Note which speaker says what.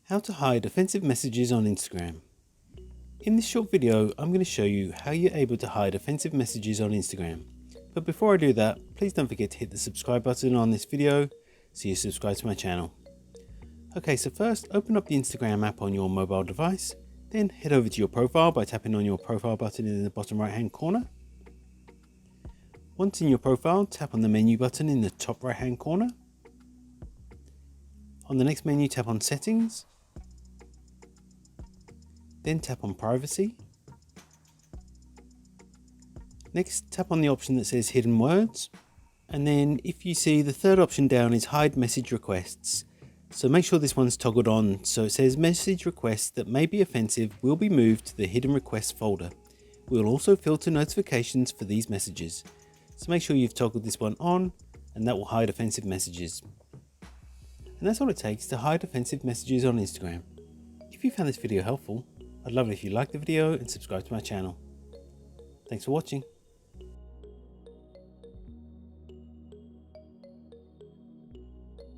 Speaker 1: How to hide offensive messages on Instagram. In this short video, I'm going to show you how you're able to hide offensive messages on Instagram. But before I do that, please don't forget to hit the subscribe button on this video so you subscribe to my channel. Okay, so first open up the Instagram app on your mobile device, then head over to your profile by tapping on your profile button in the bottom right hand corner. Once in your profile, tap on the menu button in the top right hand corner. On the next menu, tap on settings. Then tap on privacy. Next, tap on the option that says hidden words. And then if you see, the third option down is hide message requests. So make sure this one's toggled on. So it says message requests that may be offensive will be moved to the hidden requests folder. We will also filter notifications for these messages. So make sure you've toggled this one on, and that will hide offensive messages. And that's all it takes to hide offensive messages on Instagram. If you found this video helpful, I'd love it if you liked the video and subscribe to my channel. Thanks for watching.